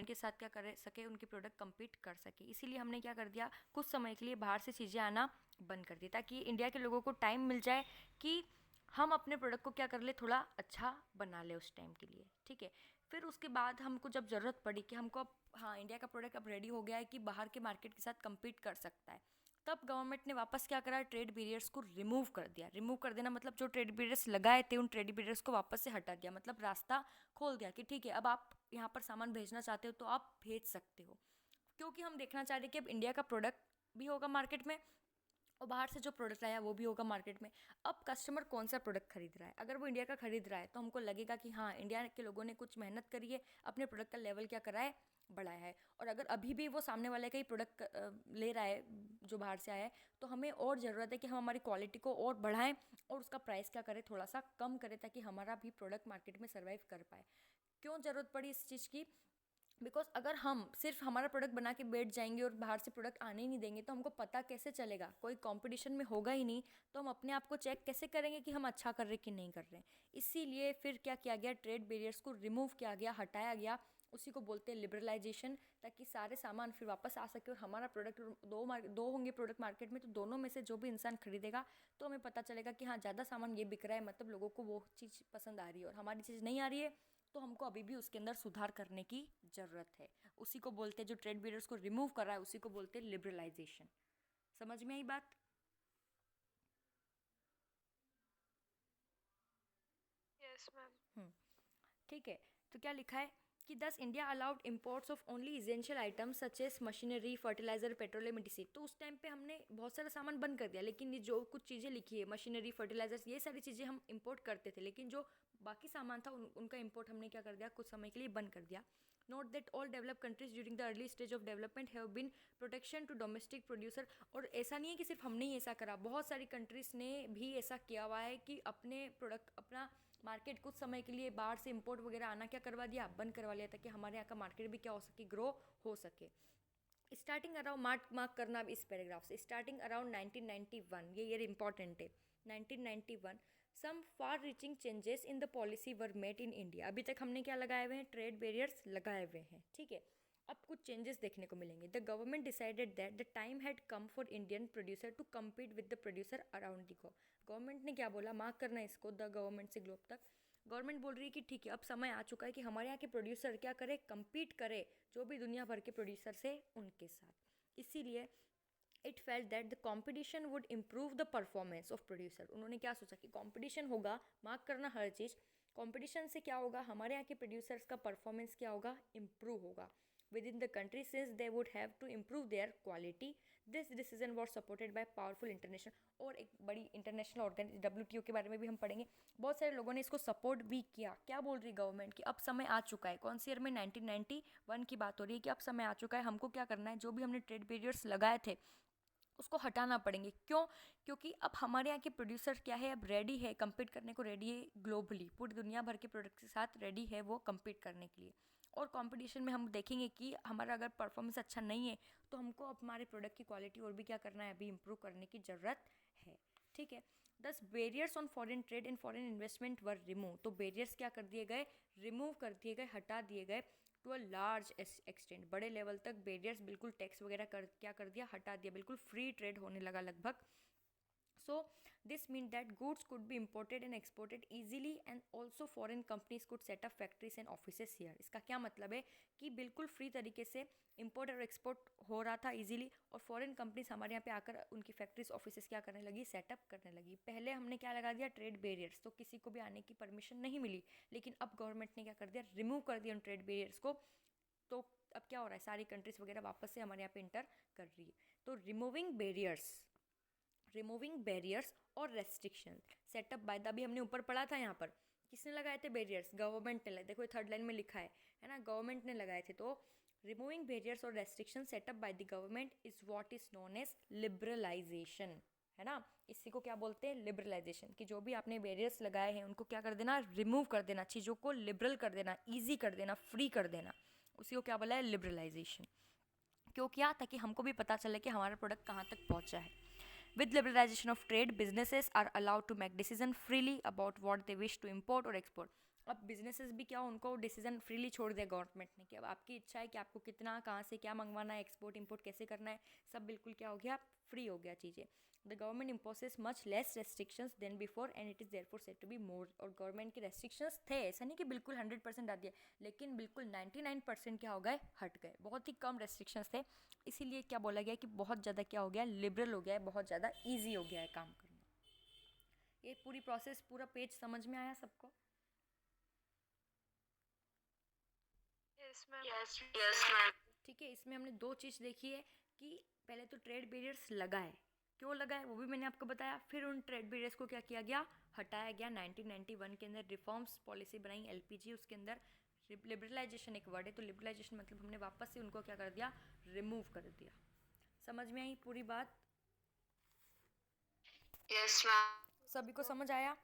Foreign के साथ क्या कर सके, उनके प्रोडक्ट कम्पीट कर सके। इसीलिए हमने क्या कर दिया, कुछ समय के लिए बाहर से चीज़ें आना बंद कर दी, ताकि इंडिया के लोगों को टाइम मिल जाए कि हम अपने प्रोडक्ट को क्या कर ले, थोड़ा अच्छा बना ले उस टाइम के लिए, ठीक है। फिर उसके बाद हमको जब ज़रूरत पड़ी कि हमको अब हाँ इंडिया का प्रोडक्ट अब रेडी हो गया है कि बाहर के मार्केट के साथ कम्पीट कर सकता है, तब गवर्नमेंट ने वापस क्या करा, ट्रेड बैरियर्स को रिमूव कर दिया। रिमूव कर देना मतलब जो ट्रेड बैरियर्स लगाए थे उन ट्रेड बैरियर्स को वापस से हटा दिया, मतलब रास्ता खोल दिया कि ठीक है अब आप यहाँ पर सामान भेजना चाहते हो तो आप भेज सकते हो। क्योंकि हम देखना चाह रहे हैं कि अब इंडिया का प्रोडक्ट भी होगा मार्केट में और बाहर से जो प्रोडक्ट आया वो भी होगा मार्केट में। अब कस्टमर कौन सा प्रोडक्ट खरीद रहा है, अगर वो इंडिया का खरीद रहा है तो हमको लगेगा कि हाँ इंडिया के लोगों ने कुछ मेहनत करी है, अपने प्रोडक्ट का लेवल क्या करा है, बढ़ाया है। और अगर अभी भी वो सामने वाले का ही प्रोडक्ट ले रहा है जो बाहर से आया है, तो हमें और ज़रूरत है कि हम हमारी क्वालिटी को और बढ़ाएं और उसका प्राइस क्या करें, थोड़ा सा कम करें, ताकि हमारा भी प्रोडक्ट मार्केट में सर्वाइव कर पाए। क्यों ज़रूरत पड़ी इस चीज़ की, बिकॉज अगर हम सिर्फ हमारा प्रोडक्ट बना के बैठ जाएंगे और बाहर से प्रोडक्ट आने ही नहीं देंगे तो हमको पता कैसे चलेगा, कोई कंपटीशन में होगा ही नहीं, तो हम अपने आप को चेक कैसे करेंगे कि हम अच्छा कर रहे कि नहीं कर रहे। इसीलिए फिर क्या किया गया, ट्रेड बैरियर्स को रिमूव किया गया, हटाया गया, उसी को बोलते हैं लिबरलाइजेशन, ताकि सारे सामान फिर वापस आ सके और हमारा प्रोडक्ट दो होंगे प्रोडक्ट मार्केट में, तो दोनों में से जो भी इंसान खरीदेगा तो हमें पता चलेगा कि हाँ ज़्यादा सामान ये बिक रहा है, मतलब लोगों को वो चीज़ पसंद आ रही है और हमारी चीज़ नहीं आ रही है, तो हमको अभी भी उसके अंदर सुधार करने की ज़रूरत है। उसी को बोलते हैं, जो ट्रेड बैरियर्स को रिमूव कर रहा है उसी को बोलते हैं लिबरलाइजेशन। समझ में आई बात? Yes ma'am. ठीक है। तो क्या लिखा है कि this India allowed imports of only essential items such as machinery, fertiliser, petroleum, etc। तो उस टाइम पे हमने बहुत सारा सामान बंद कर दिया, लेकिन ये जो कुछ चीज़ें लिखी है मशीनरी, फर्टिलाइजर्स, ये सारी चीज़ें हम इंपोर्ट करते थे, लेकिन जो बाकी सामान था उनका इंपोर्ट हमने क्या कर दिया, कुछ समय के लिए बंद कर दिया। Note that all develop countries during the early stage of development have been protection to domestic producer. और ऐसा नहीं है कि सिर्फ हमने ही ऐसा करा, बहुत सारी कंट्रीज ने भी ऐसा किया हुआ है कि अपने प्रोडक्ट, अपना मार्केट कुछ समय के लिए बाहर से इंपोर्ट वगैरह आना क्या करवा दिया, बंद करवा लिया, ताकि हमारे यहाँ का मार्केट भी क्या हो सके, ग्रो हो सके। स्टार्टिंग अराउंड मार्क मार्क करना अब इस पैराग्राफ से, स्टार्टिंग अराउंड 1991, ये ईयर इंपॉर्टेंट है, 1991 some far reaching changes in the policy were made in India. अभी तक हमने क्या लगाए हुए हैं, ट्रेड बैरियर्स लगाए हुए हैं, ठीक है। अब कुछ चेंजेस देखने को मिलेंगे। The government decided that the time had come for Indian producer to compete with the producer around the go. गवर्नमेंट ने क्या बोला, मार्क करना है इसको, द गवर्नमेंट से ग्लोब तक। गवर्नमेंट बोल रही है कि ठीक है अब समय आ चुका है कि हमारे यहाँ के प्रोड्यूसर क्या करे, कम्पीट करे जो भी दुनिया भर के प्रोड्यूसर से उनके साथ। इसीलिए it felt that the competition would improve the performance of producer. उन्होंने क्या सोचा कि कॉम्पिटिशन होगा, मार्क करना हर चीज़, कॉम्पिटिशन से क्या होगा, हमारे यहाँ के प्रोड्यूसर्स का परफॉर्मेंस क्या होगा, इम्प्रूव होगा within the country, since they would have to improve their quality. This decision was supported by powerful international, और एक बड़ी इंटरनेशनल ऑर्गेनाइजेशन WTO के बारे में भी हम पढ़ेंगे, बहुत सारे लोगों ने इसको सपोर्ट भी किया। क्या बोल रही गवर्नमेंट कि अब समय आ चुका है, कौन सी ईयर में, 1991 की बात हो रही है, कि अब समय आ चुका है, हमको क्या करना है, जो भी हमने ट्रेड बैरियर्स लगाए थे उसको हटाना पड़ेंगे। क्यों? क्योंकि अब हमारे यहाँ के प्रोड्यूसर क्या है, अब रेडी है, कम्पीट करने को रेडी है, ग्लोबली पूरी दुनिया भर के प्रोडक्ट के साथ रेडी है वो कम्पीट करने के लिए। और कंपटीशन में हम देखेंगे कि हमारा अगर परफॉर्मेंस अच्छा नहीं है तो हमको अब हमारे प्रोडक्ट की क्वालिटी और भी क्या करना है, अभी इंप्रूव करने की ज़रूरत है, ठीक है। दस barriers on foreign trade and foreign investment were remove. तो बैरियर्स क्या कर दिए गए, रिमूव कर दिए गए, हटा दिए गए टू अ लार्ज एक्सटेंट, बड़े लेवल तक बैरियर्स, बिल्कुल टैक्स वगैरह कर क्या कर दिया, हटा दिया, बिल्कुल फ्री ट्रेड होने लगा लगभग। So this means that goods could be imported and exported easily and also foreign companies could set up factories and offices here। इसका क्या मतलब है कि बिल्कुल फ्री तरीके से इंपोर्ट और एक्सपोर्ट हो रहा था इजीली, और फॉरेन कंपनीज हमारे यहाँ पे आकर उनकी फैक्ट्रीज ऑफिसेस क्या करने लगी, सेटअप करने लगी। पहले हमने क्या लगा दिया, ट्रेड बैरियर्स, तो किसी को भी आने की परमिशन नहीं मिली, लेकिन अब गवर्नमेंट ने क्या कर दिया, रिमूव कर दिया उन ट्रेड बैरियर्स को। तो अब क्या हो रहा है, सारी कंट्रीज वगैरह वापस से हमारे यहाँ पे इंटर कर रही है। तो रिमूविंग बैरियर्स और रेस्ट्रिक्शन सेटअप बाय द, अभी हमने ऊपर पढ़ा था, यहाँ पर किसने लगाए थे बैरियर्स, गवर्नमेंट ने। देखो थर्ड लाइन में लिखा है ना, गवर्नमेंट ने लगाए थे। तो रिमूविंग बैरियर्स और restriction setup by the government is what is known as liberalisation, है ना। इसी को क्या बोलते हैं, लिबरलाइजेशन, कि जो भी आपने बैरियर्स लगाए हैं उनको क्या कर देना, रिमूव कर देना, चीज़ों को लिबरल कर देना, ईजी कर देना, फ्री कर देना, उसी को क्या बोला है, लिबरलाइजेशन। क्यों किया, ताकि हमको भी पता चले कि हमारा प्रोडक्ट कहाँ तक पहुँचा है। With liberalization of trade, businesses are allowed to make decisions freely about what they wish to import or export। अब बिजनेसेस भी क्या, उनको डिसीजन फ्रीली छोड़ दिया गवर्नमेंट ने कि अब आपकी इच्छा है कि आपको कितना कहाँ से क्या मंगवाना है, एक्सपोर्ट इंपोर्ट कैसे करना है, सब बिल्कुल क्या हो गया, फ्री हो गया चीज़ें। The government imposes much less restrictions than before and it is therefore said to be more. और गवर्नमेंट के रेस्ट्रिक्शंस थे, ऐसा नहीं कि बिल्कुल 100% आ दिए, लेकिन बिल्कुल 99% क्या हो गए, हट गए। बहुत ही कम रेस्ट्रिक्शंस थे, इसीलिए क्या बोला गया कि बहुत ज़्यादा क्या हो गया, लिबरल हो गया है, बहुत ज़्यादा ईजी हो गया है काम करना। ये पूरी प्रोसेस, पूरा पेज समझ में आया सबको? Yes ma'am. Yes, ma'am. ठीक है, इसमें हमने दो चीज़ देखी है कि पहले तो ट्रेड बैरियर्स लगाए, क्यों लगाए वो भी मैंने आपको बताया। फिर उन ट्रेड बैरियर्स को क्या किया गया, हटाया गया। 1991 के अंदर रिफॉर्म्स पॉलिसी बनाई एलपीजी, उसके अंदर लिबरलाइजेशन एक वर्ड है, तो लिबरलाइजेशन मतलब हमने वापस से उनको क्या कर दिया, रिमूव कर दिया। समझ में आई पूरी बात? Yes, ma'am. सभी को समझ आया?